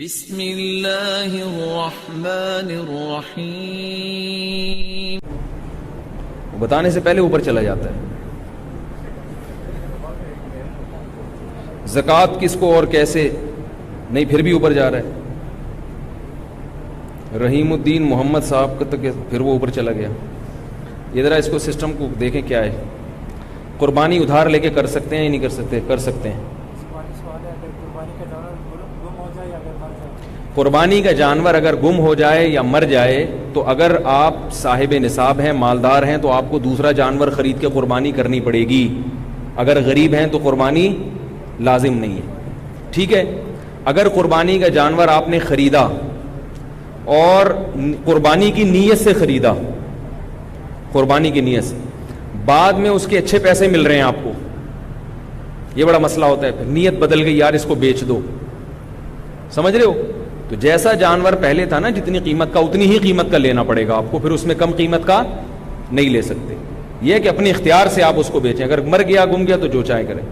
بسم اللہ الرحمن الرحیم. بتانے سے پہلے اوپر چلا جاتا ہے. زکوٰۃ کس کو اور کیسے نہیں، پھر بھی اوپر جا رہا ہے. رحیم الدین محمد صاحب کا تک پھر وہ اوپر چلا گیا. یہ ذرا اس کو سسٹم کو دیکھیں کیا ہے. قربانی ادھار لے کے کر سکتے ہیں یا نہیں کر سکتے؟ کر سکتے ہیں. قربانی کا جانور اگر گم ہو جائے یا مر جائے تو اگر آپ صاحب نصاب ہیں، مالدار ہیں، تو آپ کو دوسرا جانور خرید کے قربانی کرنی پڑے گی. اگر غریب ہیں تو قربانی لازم نہیں ہے. ٹھیک ہے. اگر قربانی کا جانور آپ نے خریدا اور قربانی کی نیت سے خریدا، قربانی کی نیت سے، بعد میں اس کے اچھے پیسے مل رہے ہیں آپ کو، یہ بڑا مسئلہ ہوتا ہے. پھر نیت بدل گئی، یار اس کو بیچ دو. سمجھ رہے ہو؟ تو جیسا جانور پہلے تھا نا جتنی قیمت کا، اتنی ہی قیمت کا لینا پڑے گا آپ کو. پھر اس میں کم قیمت کا نہیں لے سکتے. یہ کہ اپنے اختیار سے آپ اس کو بیچیں. اگر مر گیا، گم گیا تو جو چاہے کریں.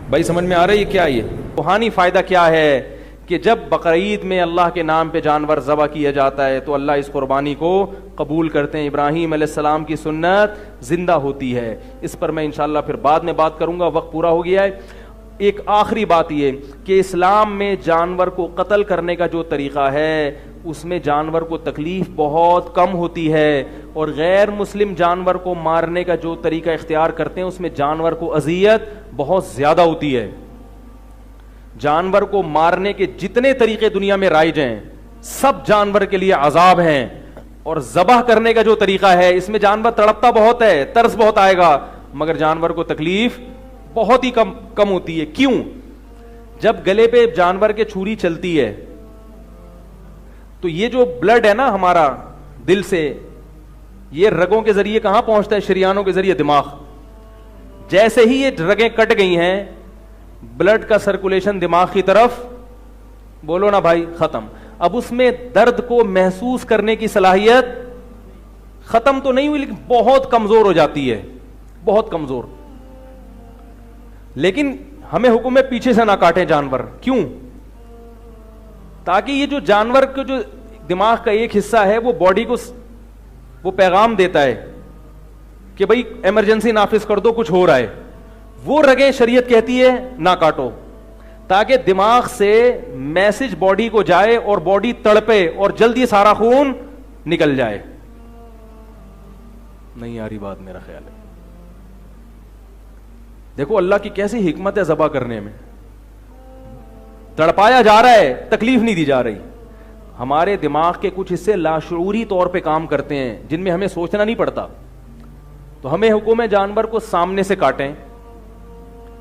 بھائی سمجھ میں آ رہا ہے یہ کیا؟ یہ روحانی فائدہ کیا ہے کہ جب بقرعید میں اللہ کے نام پہ جانور ذبح کیا جاتا ہے تو اللہ اس قربانی کو قبول کرتے ہیں. ابراہیم علیہ السلام کی سنت زندہ ہوتی ہے. اس پر میں انشاءاللہ پھر بعد میں بات کروں گا، وقت پورا ہو گیا ہے. ایک آخری بات یہ کہ اسلام میں جانور کو قتل کرنے کا جو طریقہ ہے اس میں جانور کو تکلیف بہت کم ہوتی ہے، اور غیر مسلم جانور کو مارنے کا جو طریقہ اختیار کرتے ہیں اس میں جانور کو اذیت بہت زیادہ ہوتی ہے. جانور کو مارنے کے جتنے طریقے دنیا میں رائج ہیں سب جانور کے لیے عذاب ہیں، اور ذبح کرنے کا جو طریقہ ہے اس میں جانور تڑپتا بہت ہے، ترس بہت آئے گا، مگر جانور کو تکلیف بہت ہی کم ہوتی ہے. کیوں؟ جب گلے پہ جانور کے چھری چلتی ہے تو یہ جو بلڈ ہے نا ہمارا دل سے، یہ رگوں کے ذریعے کہاں پہنچتا ہے؟ شریانوں کے ذریعے دماغ. جیسے ہی یہ رگیں کٹ گئی ہیں بلڈ کا سرکولیشن دماغ کی طرف، بولو نا بھائی، ختم. اب اس میں درد کو محسوس کرنے کی صلاحیت ختم تو نہیں ہوئی لیکن بہت کمزور ہو جاتی ہے، بہت کمزور. لیکن ہمیں حکم ہے پیچھے سے نہ کاٹیں جانور. کیوں؟ تاکہ یہ جو جانور کا جو دماغ کا ایک حصہ ہے وہ باڈی کو وہ پیغام دیتا ہے کہ بھئی ایمرجنسی نافذ کر دو، کچھ ہو رہا ہے. وہ رگیں شریعت کہتی ہے نہ کاٹو، تاکہ دماغ سے میسج باڈی کو جائے اور باڈی تڑپے اور جلدی سارا خون نکل جائے. نہیں آ رہی بات میرا خیال ہے. دیکھو اللہ کی کیسی حکمت ہے ذبح کرنے میں. تڑپایا جا رہا ہے، تکلیف نہیں دی جا رہی. ہمارے دماغ کے کچھ حصے لاشعوری طور پہ کام کرتے ہیں جن میں ہمیں سوچنا نہیں پڑتا. تو ہمیں حکم ہے جانور کو سامنے سے کاٹیں،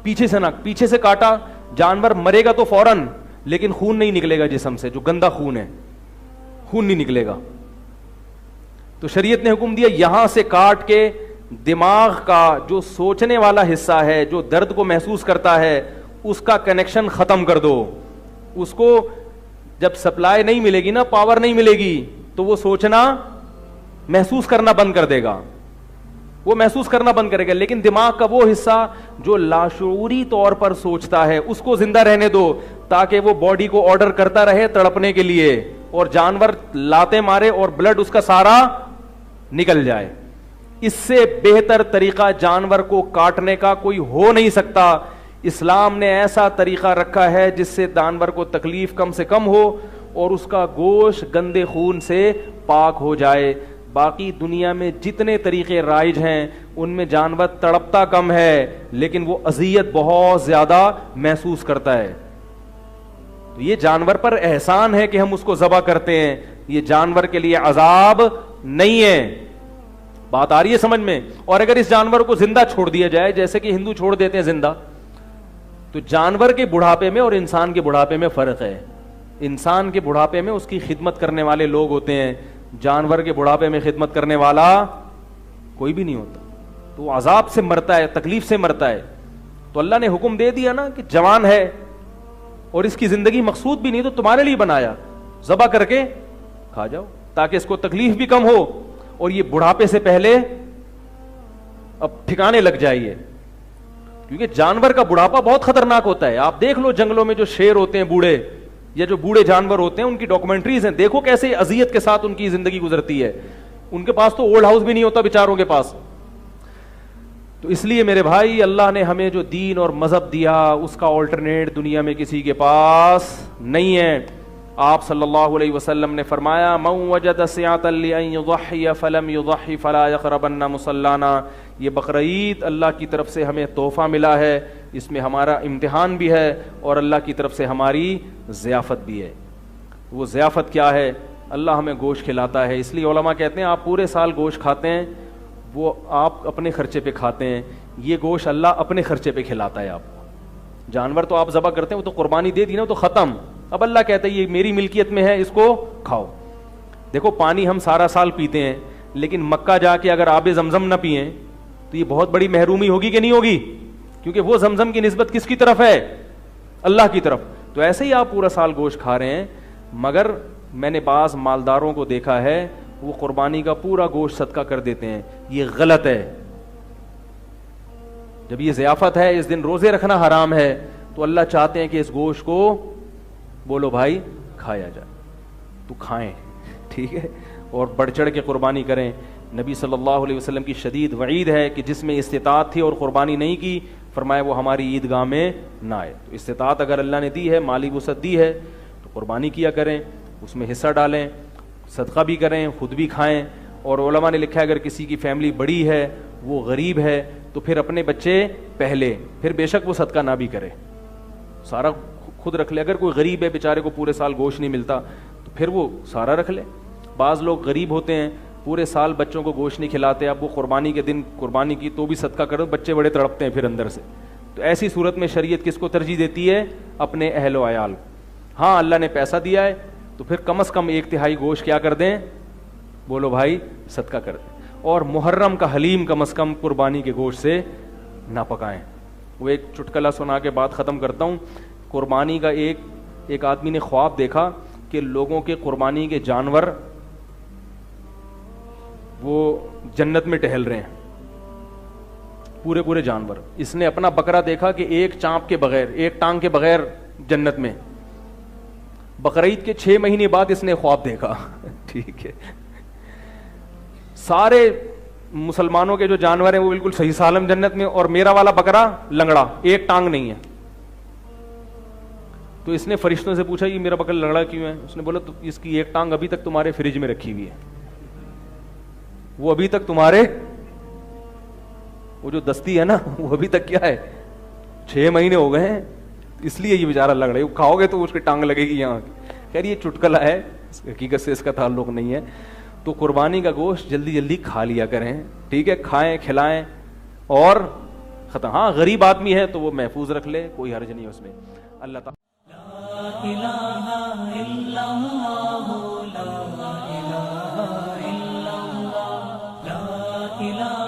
پیچھے سے نہ. پیچھے سے کاٹا جانور مرے گا تو فوراً، لیکن خون نہیں نکلے گا جسم سے، جو گندا خون ہے خون نہیں نکلے گا. تو شریعت نے حکم دیا یہاں سے کاٹ کے دماغ کا جو سوچنے والا حصہ ہے، جو درد کو محسوس کرتا ہے، اس کا کنیکشن ختم کر دو. اس کو جب سپلائی نہیں ملے گی نا، پاور نہیں ملے گی، تو وہ سوچنا محسوس کرنا بند کر دے گا، وہ محسوس کرنا بند کرے گا. لیکن دماغ کا وہ حصہ جو لاشعوری طور پر سوچتا ہے اس کو زندہ رہنے دو، تاکہ وہ باڈی کو آرڈر کرتا رہے تڑپنے کے لیے، اور جانور لاتے مارے اور بلڈ اس کا سارا نکل جائے. اس سے بہتر طریقہ جانور کو کاٹنے کا کوئی ہو نہیں سکتا. اسلام نے ایسا طریقہ رکھا ہے جس سے جانور کو تکلیف کم سے کم ہو اور اس کا گوشت گندے خون سے پاک ہو جائے. باقی دنیا میں جتنے طریقے رائج ہیں ان میں جانور تڑپتا کم ہے لیکن وہ اذیت بہت زیادہ محسوس کرتا ہے. تو یہ جانور پر احسان ہے کہ ہم اس کو ذبح کرتے ہیں، یہ جانور کے لیے عذاب نہیں ہے. بات آ رہی ہے سمجھ میں؟ اور اگر اس جانور کو زندہ چھوڑ دیا جائے جیسے کہ ہندو چھوڑ دیتے ہیں زندہ، تو جانور کے بڑھاپے میں اور انسان کے بڑھاپے میں فرق ہے. انسان کے بڑھاپے میں اس کی خدمت کرنے والے لوگ ہوتے ہیں، جانور کے بڑھاپے میں خدمت کرنے والا کوئی بھی نہیں ہوتا. تو وہ عذاب سے مرتا ہے، تکلیف سے مرتا ہے. تو اللہ نے حکم دے دیا نا کہ جوان ہے اور اس کی زندگی مقصود بھی نہیں تو تمہارے لیے بنایا، ذبح کر کے کھا جاؤ تاکہ اس کو تکلیف بھی کم ہو اور یہ بڑھاپے سے پہلے اب ٹھکانے لگ جائیے. کیونکہ جانور کا بڑھاپا بہت خطرناک ہوتا ہے. آپ دیکھ لو جنگلوں میں جو شیر ہوتے ہیں بوڑھے، یا جو بوڑھے جانور ہوتے ہیں ان کی ڈاکومنٹریز ہیں, دیکھو کیسے اذیت کے ساتھ ان کی زندگی گزرتی ہے. ان کے پاس تو اولڈ ہاؤس بھی نہیں ہوتا بیچاروں کے پاس. تو اس لیے میرے بھائی, اللہ نے ہمیں جو دین اور مذہب دیا اس کا آلٹرنیٹ دنیا میں کسی کے پاس نہیں ہے. آپ صلی اللہ علیہ وسلم نے فرمایا, من وجد سعة لأن يضحي فلم يضحي فلا يقربن مصلانا. یہ بقرعید اللہ کی طرف سے ہمیں تحفہ ملا ہے, اس میں ہمارا امتحان بھی ہے اور اللہ کی طرف سے ہماری ضیافت بھی ہے. وہ ضیافت کیا ہے؟ اللہ ہمیں گوشت کھلاتا ہے. اس لیے علماء کہتے ہیں آپ پورے سال گوشت کھاتے ہیں, وہ آپ اپنے خرچے پہ کھاتے ہیں, یہ گوشت اللہ اپنے خرچے پہ کھلاتا ہے آپ کو. جانور تو آپ ذبح کرتے ہیں, وہ تو قربانی دے دی نا, تو ختم. اب اللہ کہتا ہے یہ میری ملکیت میں ہے, اس کو کھاؤ. دیکھو پانی ہم سارا سال پیتے ہیں, لیکن مکہ جا کے اگر آب زمزم نہ پئیں تو یہ بہت بڑی محرومی ہوگی کہ نہیں ہوگی, کیونکہ وہ زمزم کی نسبت کس کی طرف ہے؟ اللہ کی طرف. تو ایسے ہی آپ پورا سال گوشت کھا رہے ہیں, مگر میں نے بعض مالداروں کو دیکھا ہے وہ قربانی کا پورا گوشت صدقہ کر دیتے ہیں. یہ غلط ہے. جب یہ ضیافت ہے, اس دن روزے رکھنا حرام ہے, تو اللہ چاہتے ہیں کہ اس گوشت کو بولو بھائی کھایا جائے, تو کھائیں, ٹھیک ہے, اور بڑھ چڑھ کے قربانی کریں. نبی صلی اللہ علیہ وسلم کی شدید وعید ہے کہ جس میں استطاعت تھی اور قربانی نہیں کی, فرمایا وہ ہماری عیدگاہ میں نہ آئے. تو استطاعت اگر اللہ نے دی ہے, مالی وسعت دی ہے, تو قربانی کیا کریں, اس میں حصہ ڈالیں, صدقہ بھی کریں, خود بھی کھائیں. اور علماء نے لکھا ہے اگر کسی کی فیملی بڑی ہے, وہ غریب ہے, تو پھر اپنے بچے پہلے, پھر بے شک وہ صدقہ نہ بھی کرے, سارا خود رکھ لے. اگر کوئی غریب ہے بیچارے کو پورے سال گوشت نہیں ملتا, تو پھر وہ سارا رکھ لے. بعض لوگ غریب ہوتے ہیں, پورے سال بچوں کو گوشت نہیں کھلاتے, اب وہ قربانی کے دن قربانی کی تو بھی صدقہ کرو, بچے بڑے تڑپتے ہیں پھر اندر سے. تو ایسی صورت میں شریعت کس کو ترجیح دیتی ہے؟ اپنے اہل و عیال. ہاں اللہ نے پیسہ دیا ہے تو پھر کم از کم 1/3 گوشت کیا کر دیں, بولو بھائی صدقہ کر دیں. اور محرم کا حلیم کم از کم قربانی کے گوشت سے نہ پکائیں. وہ ایک چٹکلا سنا کے بات ختم کرتا ہوں. قربانی کا ایک آدمی نے خواب دیکھا کہ لوگوں کے قربانی کے جانور وہ جنت میں ٹہل رہے ہیں, پورے جانور. اس نے اپنا بکرا دیکھا کہ ایک چانپ کے بغیر, ایک ٹانگ کے بغیر جنت میں. بقرعید کے 6 مہینے بعد اس نے خواب دیکھا, ٹھیک ہے, سارے مسلمانوں کے جو جانور ہیں وہ بالکل صحیح سالم جنت میں, اور میرا والا بکرا لنگڑا, ایک ٹانگ نہیں ہے. تو اس نے فرشتوں سے پوچھا یہ میرا بکرا لنگڑا کیوں ہے؟ اس نے بولا تو اس کی ایک ٹانگ ابھی تک تمہارے فریج میں رکھی ہوئی ہے, وہ ابھی تک تمہارے, وہ جو دستی ہے نا وہ ابھی تک کیا ہے, 6 مہینے ہو گئے ہیں, اس لیے یہ بیچارہ لگ رہا ہے. کھاؤ گے تو اس کی ٹانگ لگے گی یہاں. خیر یہ چٹکلا ہے, حقیقت سے اس کا تعلق نہیں ہے. تو قربانی کا گوشت جلدی کھا لیا کریں, ٹھیک ہے, کھائیں کھلائیں اور ختم. ہاں غریب آدمی ہے تو وہ محفوظ رکھ لے, کوئی حرج نہیں ہے اس میں. اللہ تعالیٰ لا